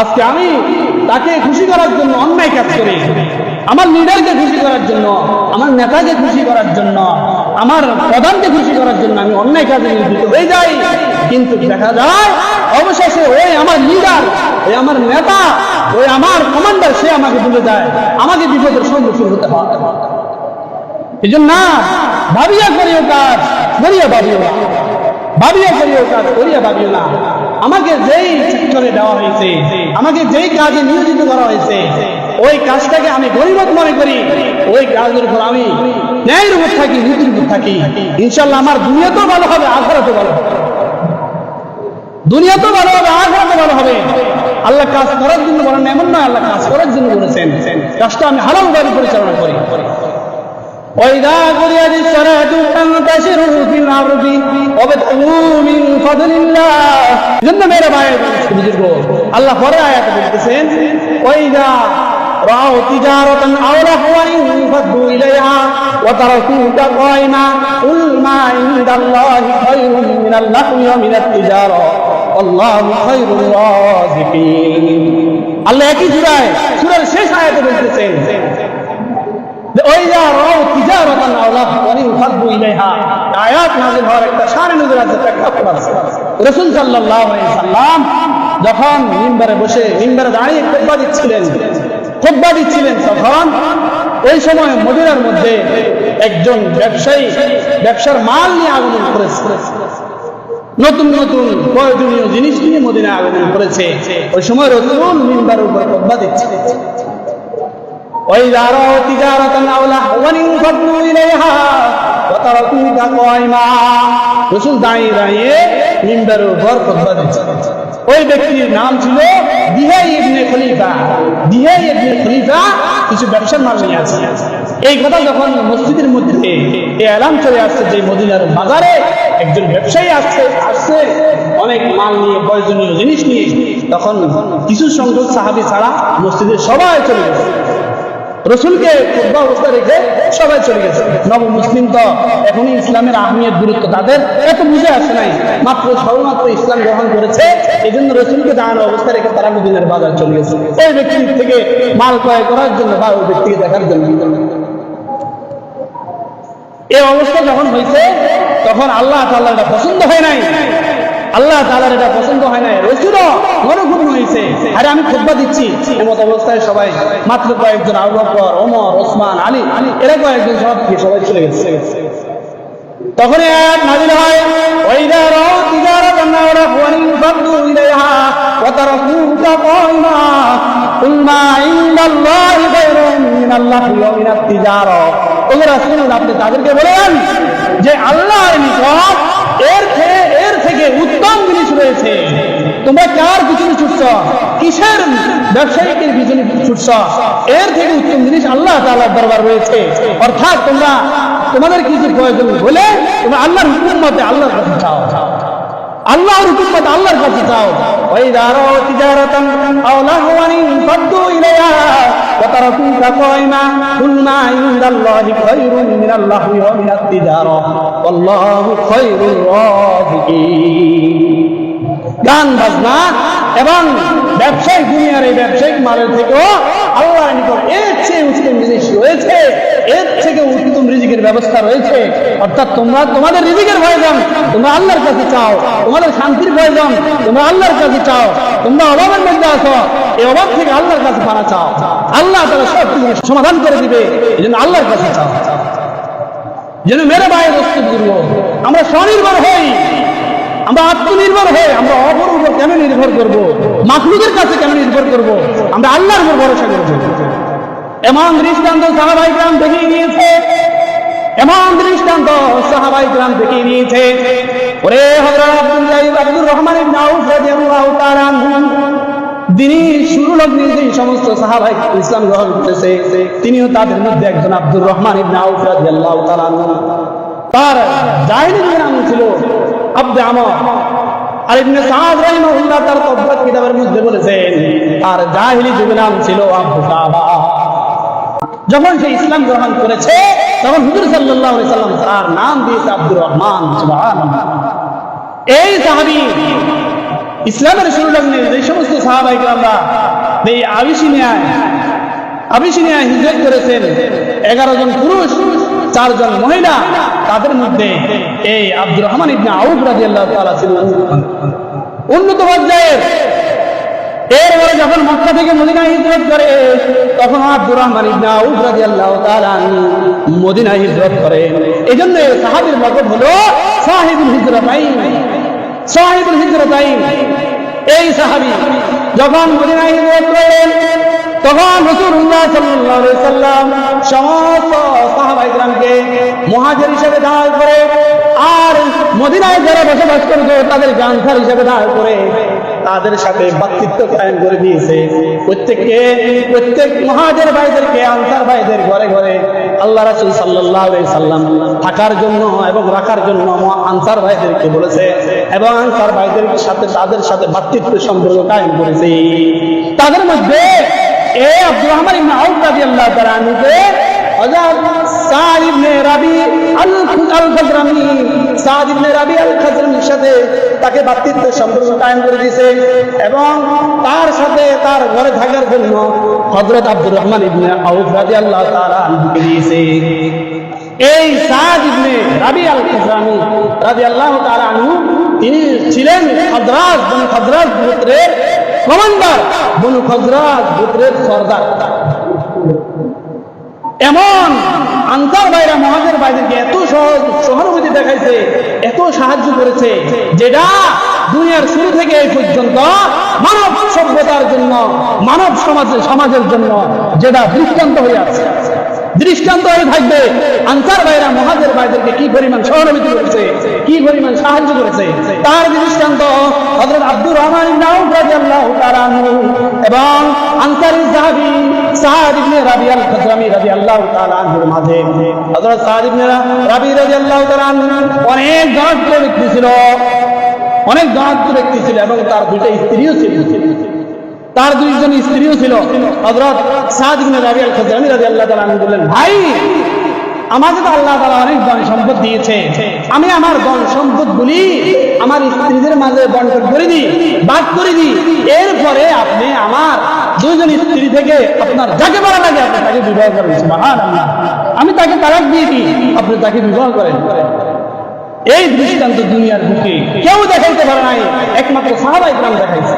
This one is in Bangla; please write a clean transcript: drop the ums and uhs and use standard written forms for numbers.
আজকে আমি তাকে খুশি করার জন্য অন্যায় কাজ করি, আমার লিডারকে খুশি করার জন্য, আমার নেতাকে খুশি করার জন্য, আমার প্রধানকে খুশি করার জন্য আমি অন্যায় কাজে নিয়োজিত হয়ে যাই। কিন্তু দেখা যায় অবশেষে ওই আমার লিডার, ওই আমার নেতা, ওই আমার কমান্ডার, সে আমাকে ভুলে যায়, আমাকে বিপদের সম্মুখীন হতে হয়। এই জন্য ভাবিয়া করিও কাজ, করিয়া ভাবিও না, ভাবিয়া করিও কাজ, করিয়া ভাবিও না। আমাকে যেই সেক্টরে দেওয়া হয়েছে, আমাকে যেই কাজে নিয়োজিত করা হয়েছে, ওই কাজটাকে আমি গরিবত মনে করি, ওই কাজের উপর আমি ন্যায়ের উপর থাকি, নীতির উপর থাকি, ইনশাল্লাহ আমার দুনিয়াতেও ভালো হবে, আখিরাতেও ভালো হবে। দুনিয়াতেও ভালো হবে, আখিরাতেও ভালো হবে। আল্লাহ কাজ করার জন্য বলেন, এমন নয়, আল্লাহ কাজ করার জন্য বলেছেন। কাজটা আমি হালালভাবে পরিচালনা করি। وإذا قضيت الصلاة فانتشروا في الأرض وابتغوا من فضل الله। জন্য মেরে ভাই বুজুর্গ, আল্লাহ পরে আয়াতে বলতেছেন, وإذا رأوا تجارة أو لهوا انفضوا إليها وتركوك قائما قل ما عند الله خير من اللهو ومن التجارة والله خير الرازقين। আল্লাহ একই সূরার শেষ আয়াতে বলতেছেন, আয়াত নাযিল হওয়ার একটা শানে নজর আছে, প্রেক্ষাপট আছে। রাসূল সাল্লাল্লাহু আলাইহি সাল্লাম যখন মিম্বারে বসে, মিম্বারে দাঁড়িয়ে খুতবা দিচ্ছিলেন, তখন ওই সময় মদিনার মধ্যে একজন ব্যবসায়ী ব্যবসার মাল নিয়ে আগমন করেছে, নতুন নতুন প্রয়োজনীয় জিনিস নিয়ে মদিনায় আগমন করেছে। ওই সময় রাসূল মিম্বারের উপর খুতবা দিচ্ছিলেন। وإذا رأوا تجارة أو لهوا انفضوا إليها وتركوك قائما। রাসূল দাঁড়িয়ে মিম্বারের উপর খুতবা দিচ্ছেন। ওই ব্যক্তির নাম ছিল দিহাই ইবনে খলিফা। দিহাই ইবনে খলিফা কিছু ব্যবসার মাল নিয়ে আসছে। এই কথা যখন মসজিদের মধ্যে এই এলান চলে আসছে যে মদিনার বাজারে একজন ব্যবসায়ী আসছে অনেক মাল নিয়ে, প্রয়োজনীয় জিনিস নিয়ে, তখন কিছু সংখ্যক সাহাবী ছাড়া মসজিদের সবাই চলে গেছে। রসুলকে খুতবা অবস্থা রেখে সবাই চলে গেছে। নব মুসলিম তো এখনই ইসলামের আহমিয়ত, গুরুত্ব তাদের এত বুঝে আসে নাই, সবেমাত্র ইসলাম গ্রহণ করেছে। এই জন্য রসুলকে দাঁড়ানো অবস্থা রেখে তারা মদিনার বাজার চলে গেছে ওই ব্যক্তির থেকে মাল ক্রয় করার জন্য বা ওই ব্যক্তিকে দেখার জন্য। এই অবস্থা যখন হয়েছে, তখন আল্লাহ তাআলার এটা পছন্দ হয় নাই, আল্লাহ তাআলার এটা পছন্দ হয় নাই। রাসূলও মনোক্ষুণ্ণ হয়েছে, আরে আমি খুতবা দিচ্ছি, এমত অবস্থায় সবাই মাত্র কয়েকজন, আবু বকর, ওমর, ওসমান, আলী, এরা কয়েকজন সবাই চলে গেছে। তখন আয়াত নাযিল হয়, ওয়াইদা রাউ তিজারাতান আও লাহওয়ান ফাদু ইলাইহা ওয়া তারাকুকা কাইমা কুল মা ইনদাল্লাহি খায়রুম মিনাল্লাহি ওয়া মিনাত তিজারা। ও রাসূল, আপনি তাদেরকে বলেন যে আল্লাহর নিকট এর থেকে উত্তম জিনিস রয়েছে। তোমরা কার পিছনে ছুটছ? কিসের ব্যবসায়ীদের পিছনে ছুটছ? এর থেকে উত্তম জিনিস আল্লাহ তাআলার দরবার রয়েছে। অর্থাৎ তোমাদের কিছু প্রয়োজন হলে তোমরা আল্লাহর হুকুম মতে আল্লাহর কাছে চাও, আল্লাহর হুকুম মতে আল্লাহর কাছে চাও। ওয়াইদা রাউ তিজারাতান আও লাহওয়ান ফাদু ইলাইহা ওয়া তারাকুকা কাইমা কুল মা ইনদাল্লাহি খায়রুম মিনাল লাহওয়ি ওয়া মিনাত তিজারা ওয়াল্লাহু খায়রুর রাযিকিন। গান বাজনা এবং ব্যবসায়িক দুনিয়ার এই ব্যবসায়িক মালের থেকেও আল্লাহর নিকট এর চেয়ে উত্তম জিনিস রয়েছে, এর থেকে উত্তম রিজিকের ব্যবস্থা রয়েছে। অর্থাৎ তোমরা তোমাদের রিজিকের প্রয়োজন তোমরা আল্লাহর কাছে চাও, তোমাদের শান্তির প্রয়োজন তোমরা আল্লাহর কাছে চাও, তোমরা অভাবের মধ্যে আছো, এই অভাব থেকে আল্লাহর কাছে পানা চাও, আল্লাহ তাআলা সব কিছু সমাধান করে দিবে। এই জন্য আল্লাহর কাছে চাও। যেন মেরে ভাই বস্তুগুলো আমরা স্বনির্ভর হই, আমরা আত্মনির্ভর হই। আমরা অপর উপর কেন নির্ভর করবো? মাখলুকের কাছে কেন নির্ভর করবো? আমরা আল্লাহর উপর ভরসা করবো। এমন দৃষ্টান্ত সাহাবায়ে কেরাম দেখিয়ে দিয়েছে, এমন দৃষ্টান্ত সাহাবায়ে কেরাম দেখিয়ে দিয়েছে। ওরে হযরত আব্দুর রহমান ইবনে আউফ রাদিয়াল্লাহু তাআলা আনহু, দিনের শুরু লগ্নে যে সমস্ত সাহাবায়ে ইসলাম গ্রহণ করেছে, তিনিও তাদের মধ্যে একজন আব্দুর রহমান ইবনে আউফ রাদিয়াল্লাহু তাআলা আনহু। তার জাহেলী নাম ছিল আব্দে আমর। আর ইবনে সাদ রাহিমাহুল্লাহ তার তবকাত কিতাবের মধ্যে বলেছেন আর জাহেলী যুগের নাম ছিল আবু সাবা। যখন সে ইসলাম গ্রহণ করেছে তখন হুজুর সাল্লাল্লাহু আলাইহি সাল্লাম তার নাম দিয়েছে আব্দুর রহমান। সুবহানাল্লাহ। এই সাহাবী ইসলামের শুরু লগ্নে যে সমস্ত সাহাবায়ে কেরামরা এই আবিসিনিয়ায় হিজরত করেছেন, 11 জন পুরুষ 4 জন মহিলা, তাদের মধ্যে এই আব্দুর রহমান ইবনে আউফ রাদিয়াল্লাহু তাআলা ছিলেন উন্নত পর্যায়ের। এরপরে যখন মক্কা থেকে মদিনায় হিজরত করে, তখন আব্দুর রহমান ইবনে আউফ রাদিয়াল্লাহু তাআলা মদিনায় হিজরত করেন। এজন্য এই সাহাবীর লকব হলো সাহিবুল হিজরাতাইন। এই সাহাবী যখন মদিনায় হিজরত করেন, তখন রাসূলুল্লাহ সাল্লাল্লাহু আলাইহি সাল্লাম সমস্ত সাহাবায়ে কেরামকে মুহাজির হিসেবে দাঁড় করে, আর মদিনায় যারা বসবাস করত তাদেরকে আনসার হিসেবে দাঁড় করে তাদের সাথে ভ্রাতৃত্ব কায়েম করে দিয়েছে। প্রত্যেক মুহাজির ভাইদেরকে আনসার ভাইদের ঘরে ঘরে আল্লাহ রাসূল সাল্লাল্লাহু আলাইহি সাল্লাম থাকার জন্য এবং রাখার জন্য আনসার ভাইদেরকে বলেছে, এবং আনসার ভাইদের সাথে তাদের সাথে ভ্রাতৃত্ব সম্পর্ক কায়েম করেছে। তাদের মধ্যে আব্দুর রহমান ইবনে আউফ রাদিয়াল্লাহু তাআলা আনহুকে হযরত সাদ ইবনে রাবি আল-খাজরামির সাথে তাকে ভ্রাতৃত্বের সম্পর্ক কায়েম করে দিয়েছে, এবং তার সাথে তার ঘরে থাকার জন্য হযরত আব্দুর রহমান ইবনে আউফ রাদিয়াল্লাহু তাআলা আনহুকে দিয়েছে। এই সাদ ইবনে রাবি আল-খাজরামি রাদিয়াল্লাহু তাআলা আনহু তিনি ছিলেন বনু খজরাজ গোত্রের কমান্ডার, বনু খজরাজ গোত্রের সর্দার। এমন আনসার ভাইরা মুহাজির ভাইদেরকে এত সহানুভূতি দেখাইছে, এত সাহায্য করেছে, যেটা দুনিয়ার শুরু থেকে এই পর্যন্ত মানব সভ্যতার জন্য, মানব সমাজের জন্য যেটা দৃষ্টান্ত হয়ে আছে, দৃষ্টান্ত হয়ে থাকবে। আনসার ভাইরা মুহাজির ভাইদেরকে কি পরিমাণ সহানুভূতি করেছে, কি পরিমাণ সাহায্য করেছে, তার দৃষ্টান্ত হযরত আব্দুর রহমান ইবনে আউফ রাদিয়াল্লাহু তাআলা আনহু এবং আনসারী সাহাবী সাদ ইবনে রাবি আল-খাজরামি রাদিয়াল্লাহু তাআলা আনহুর মাঝে। হযরত সাদ ইবনে রাবি রাদিয়াল্লাহু তাআলা আনহু অনেক ধনাঢ্য ব্যক্তি ছিল, এবং তার 2টা স্ত্রীও ছিল, তার 2 জন স্ত্রীও ছিল। হযরত সাদ ইবনে রাবি আল-খাজরামি রাদিয়াল্লাহু তাআলা আনহু বললেন, ভাই, আমাকে তো আল্লাহ তাআলা অনেক ধন সম্পদ দিয়েছে, আমি আমার ধন সম্পদগুলি আমার স্ত্রীদের মাঝে বন্টন করে দিই, ভাগ করে দিই, এরপরে আপনি আমার 2 জন স্ত্রী থেকে আপনার যাকে ভালো লাগে আপনি তাকে বিবাহ করেন। সুবহানাল্লাহ, আমি তাকে তালাক দিয়ে দিই, আপনি তাকে বিবাহ করেন। এই দৃষ্টান্ত দুনিয়ার বুকে কেউ দেখাইতে পারে নাই, একমাত্র সাহাবায়ে কেরাম দেখাইছে।